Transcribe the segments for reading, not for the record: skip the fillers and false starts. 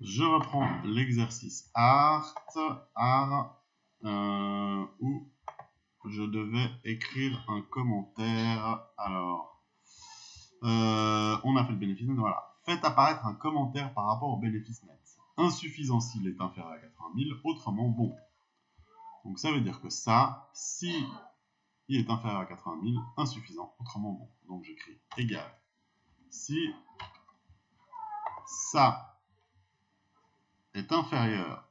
Je reprends l'exercice art, où je devais écrire un commentaire. Alors, on a fait le bénéfice net, voilà. Faites apparaître un commentaire par rapport au bénéfice net. Insuffisant s'il est inférieur à 80 000, autrement bon. Donc ça veut dire que ça, si il est inférieur à 80 000, insuffisant, autrement bon. Donc j'écris égal. Si ça est inférieur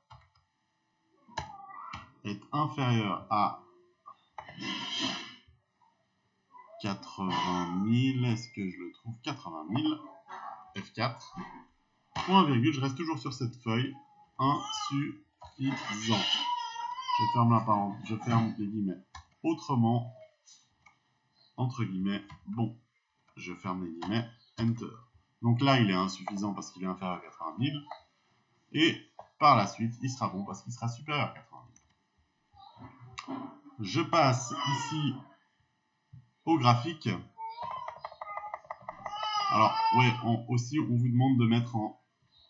à 80 000, est-ce que je le trouve 80 000, F4, point virgule, je reste toujours sur cette feuille, insuffisant. Je ferme la parenthèse, je ferme les guillemets. Autrement, entre guillemets, bon. Je ferme les guillemets, enter. Donc là, il est insuffisant parce qu'il est inférieur à 80 000. Et par la suite, il sera bon parce qu'il sera supérieur à 80 000. Je passe ici au graphique. Alors, ouais, aussi, on vous demande de mettre en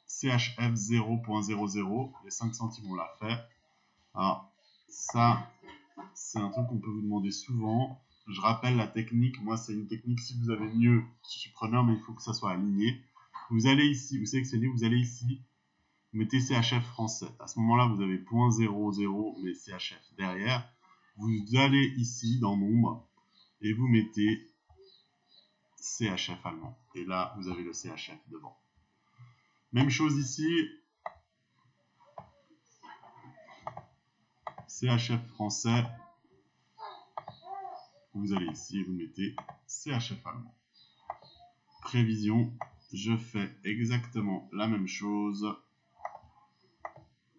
CHF 0.00. Les 5 centimes, on l'a fait. Alors, ça, c'est un truc qu'on peut vous demander souvent. Je rappelle la technique. Moi, c'est une technique, si vous avez mieux, je suis preneur, mais il faut que ça soit aligné. Vous allez ici, vous sélectionnez, vous allez ici, vous mettez CHF français. À ce moment-là, vous avez 0.00, mais CHF derrière. Vous allez ici, dans nombre, et vous mettez CHF allemand. Et là, vous avez le CHF devant. Même chose ici. CHF français. Vous allez ici et vous mettez CHF allemand. Prévision, je fais exactement la même chose.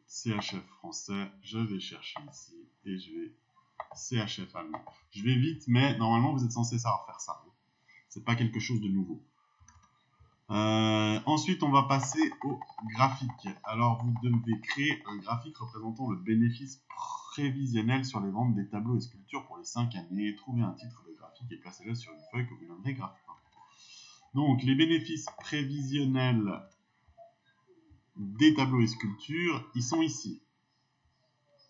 CHF français, je vais chercher ici et je vais CHF allemand. Je vais vite, mais normalement vous êtes censé savoir faire ça. C'est pas quelque chose de nouveau. Ensuite, on va passer au graphique. Alors, vous devez créer un graphique représentant le bénéfice prévisionnel sur les ventes des tableaux et sculptures pour les 5 années. Trouvez un titre de graphique et placez-le sur une feuille que vous nommerez graphique. Donc, les bénéfices prévisionnels des tableaux et sculptures, ils sont ici.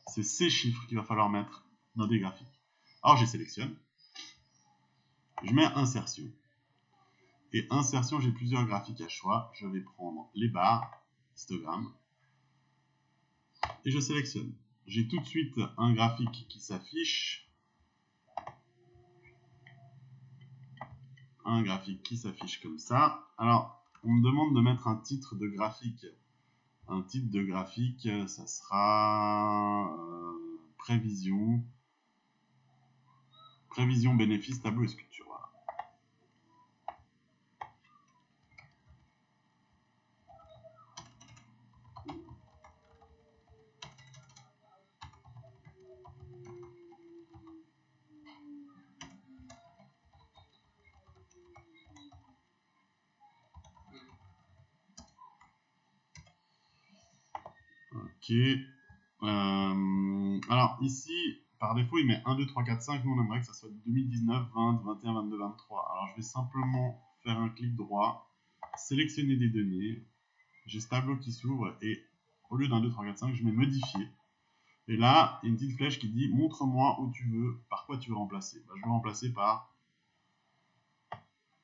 C'est ces chiffres qu'il va falloir mettre dans des graphiques. Alors, je sélectionne. Je mets insertion. Et insertion, j'ai plusieurs graphiques à choix. Je vais prendre les barres, histogramme, et je sélectionne. J'ai tout de suite un graphique qui s'affiche. Un graphique qui s'affiche comme ça. Alors, on me demande de mettre un titre de graphique. Un titre de graphique, ça sera prévision bénéfice tableau et sculpture. Voilà. Ok. Alors ici, par défaut, il met 1, 2, 3, 4, 5. Nous, on aimerait que ça soit 2019, 20, 21, 22, 23. Alors je vais simplement faire un clic droit, sélectionner des données. J'ai ce tableau qui s'ouvre et au lieu d'un 2, 3, 4, 5, je mets modifier. Et là, il y a une petite flèche qui dit montre-moi où tu veux, par quoi tu veux remplacer. Je veux remplacer par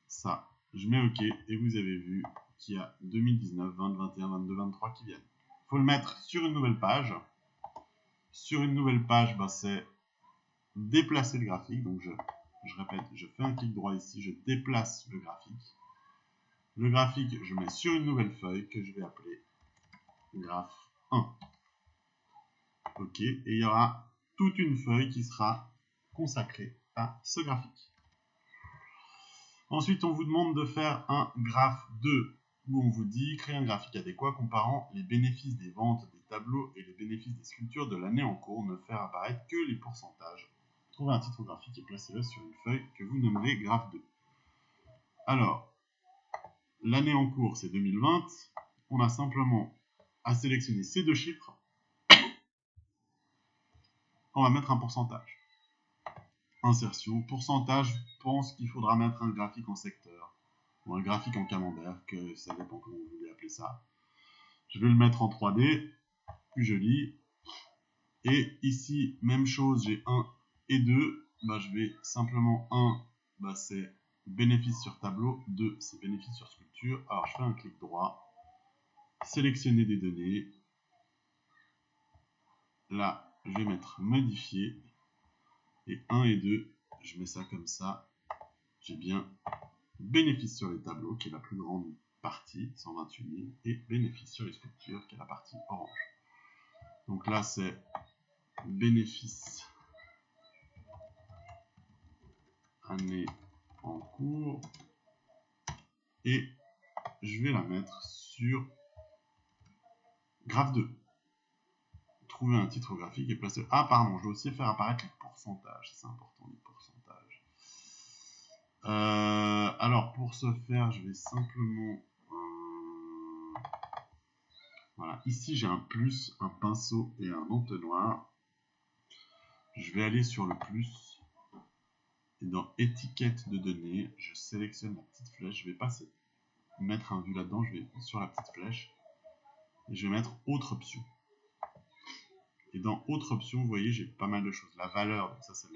ça. Je mets OK et vous avez vu qu'il y a 2019, 20, 21, 22, 23 qui viennent. Il faut le mettre sur une nouvelle page. Sur une nouvelle page, c'est déplacer le graphique. Donc je répète, je fais un clic droit ici, je déplace le graphique. Le graphique, je mets sur une nouvelle feuille que je vais appeler graphe 1. OK, et il y aura toute une feuille qui sera consacrée à ce graphique. Ensuite, on vous demande de faire un graphe 2 où on vous dit créer un graphique adéquat comparant les bénéfices des ventes des tableaux et les bénéfices des sculptures de l'année en cours, ne faire apparaître que les pourcentages. Trouvez un titre graphique et placez-le sur une feuille que vous nommerez graphe 2. Alors, l'année en cours, c'est 2020. On a simplement à sélectionner ces deux chiffres. On va mettre un pourcentage. Insertion, pourcentage, je pense qu'il faudra mettre un graphique en secteur ou un graphique en camembert, que ça dépend comment vous voulez appeler ça. Je vais le mettre en 3D, plus joli. Et ici, même chose, j'ai 1 et 2. Bah, je vais simplement 1, bah, c'est bénéfice sur tableau, 2, c'est bénéfice sur sculpture. Alors, je fais un clic droit, sélectionner des données. Là, je vais mettre modifier. Et 1 et 2, je mets ça comme ça. J'ai bien bénéfice sur les tableaux, qui est la plus grande partie, 128 000, et bénéfice sur les sculptures, qui est la partie orange. Donc là, c'est bénéfice année en cours. Et je vais la mettre sur graphe 2. Trouver un titre graphique et placer... Ah, pardon, je dois aussi faire apparaître les pourcentages. C'est important, les pourcentages. Alors, pour ce faire, je vais simplement... Voilà, ici, j'ai un plus, un pinceau et un entonnoir. Je vais aller sur le plus. Et dans étiquette de données, je sélectionne la petite flèche. Je vais pas mettre un vu là-dedans. Je vais sur la petite flèche. Et je vais mettre autre option. Et dans autre option, vous voyez, j'ai pas mal de choses. La valeur, donc ça c'est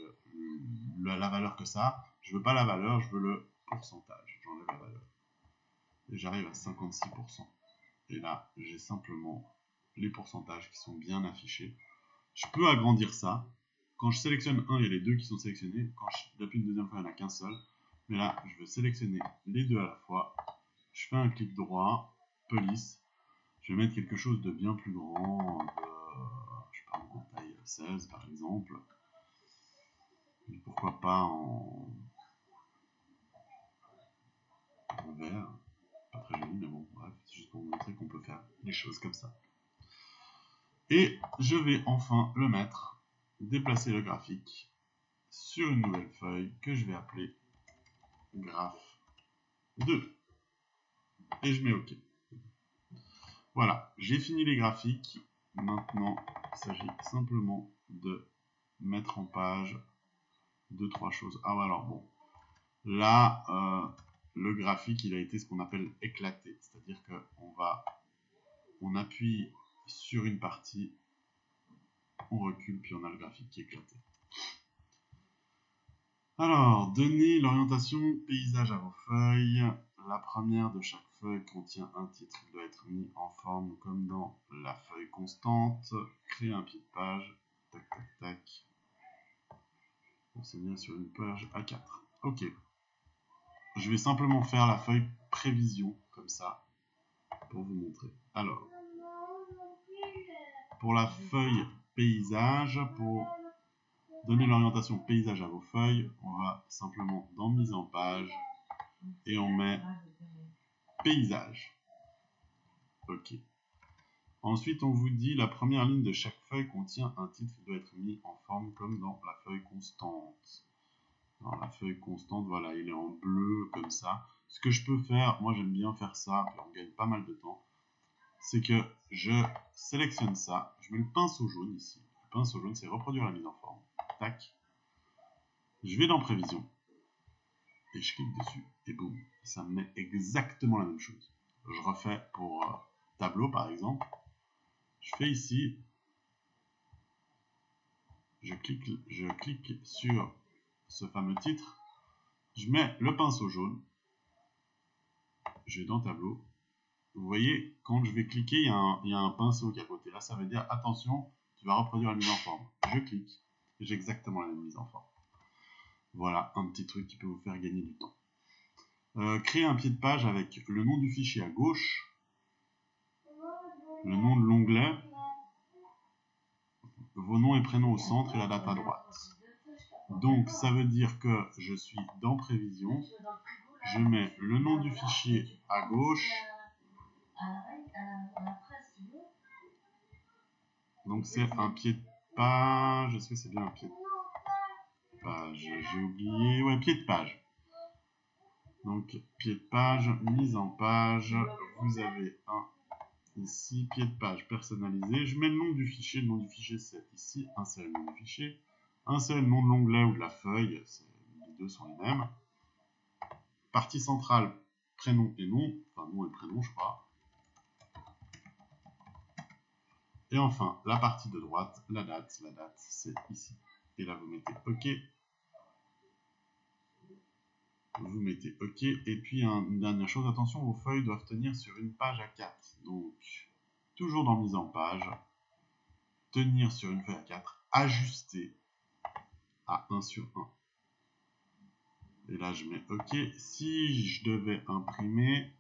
la valeur que ça a. Je veux pas la valeur, je veux le pourcentage. J'enlève la valeur. Et j'arrive à 56%. Et là, j'ai simplement les pourcentages qui sont bien affichés. Je peux agrandir ça. Quand je sélectionne un, il y a les deux qui sont sélectionnés. Quand j'appuie une deuxième fois, il n'y en a qu'un seul. Mais là, je veux sélectionner les deux à la fois. Je fais un clic droit, police. Je vais mettre quelque chose de bien plus grand. Je sais pas, en taille 16 par exemple. Et pourquoi pas en vert. Pas très joli, mais bon, bref, c'est juste pour vous montrer qu'on peut faire des choses comme ça. Et je vais enfin le mettre, déplacer le graphique sur une nouvelle feuille que je vais appeler graphe 2. Et je mets OK. Voilà, j'ai fini les graphiques. Maintenant, il s'agit simplement de mettre en page 2-3 choses. Ah ouais, alors bon, là, le graphique, il a été ce qu'on appelle éclaté. C'est-à-dire qu'on appuie sur une partie, on recule, puis on a le graphique qui est éclaté. Alors, donnez l'orientation paysage à vos feuilles. La première de chaque feuille contient un titre qui doit être mis en forme comme dans la feuille constante. Créer un pied de page. Tac, tac, tac. On s'est mis sur une page A4. Ok. Je vais simplement faire la feuille prévision, comme ça, pour vous montrer. Alors, pour la feuille paysage, pour donner l'orientation paysage à vos feuilles, on va simplement dans mise en page et on met paysage. Ok. Ensuite, on vous dit la première ligne de chaque feuille contient un titre qui doit être mis en forme comme dans la feuille constante. Dans la feuille constante, voilà, il est en bleu comme ça. Ce que je peux faire, moi j'aime bien faire ça, puis on gagne pas mal de temps, c'est que je sélectionne ça, je mets le pinceau jaune ici. Le pinceau jaune, c'est reproduire la mise en forme. Tac. Je vais dans prévision. Et je clique dessus. Et boum, ça me met exactement la même chose. Je refais pour tableau par exemple. Je fais ici. Je clique sur ce fameux titre. Je mets le pinceau jaune. Je vais dans tableau. Vous voyez, quand je vais cliquer, il y a un pinceau qui est à côté. Là, ça veut dire, attention, tu vas reproduire la mise en forme. Je clique. J'ai exactement la même mise en forme. Voilà, un petit truc qui peut vous faire gagner du temps. Créer un pied de page avec le nom du fichier à gauche, le nom de l'onglet, vos noms et prénoms au centre et la date à droite. Donc, ça veut dire que je suis dans prévision. Je mets le nom du fichier à gauche. Donc, c'est un pied de page. Est-ce que c'est bien un pied de page? J'ai oublié. Ouais, pied de page. Donc, pied de page, mise en page. Vous avez un ici, pied de page personnalisé. Je mets le nom du fichier. Le nom du fichier, c'est ici. Insérer le nom du fichier. Insérer le nom de l'onglet ou de la feuille. Les deux sont les mêmes. Partie centrale, prénom et nom. Enfin, nom et prénom, je crois. Et enfin, la partie de droite, la date c'est ici. Et là, vous mettez OK. Vous mettez OK. Et puis, une dernière chose, attention, vos feuilles doivent tenir sur une page A4. Donc, toujours dans mise en page, tenir sur une feuille A4, ajuster à 1 sur 1. Et là, je mets OK. Si je devais imprimer,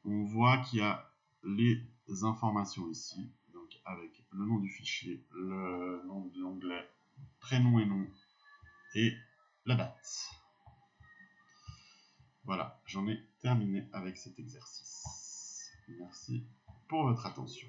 on voit qu'il y a les informations ici. Donc, avec le nom du fichier, le nom de l'onglet, prénom et nom, et la date. Voilà, j'en ai terminé avec cet exercice. Merci pour votre attention.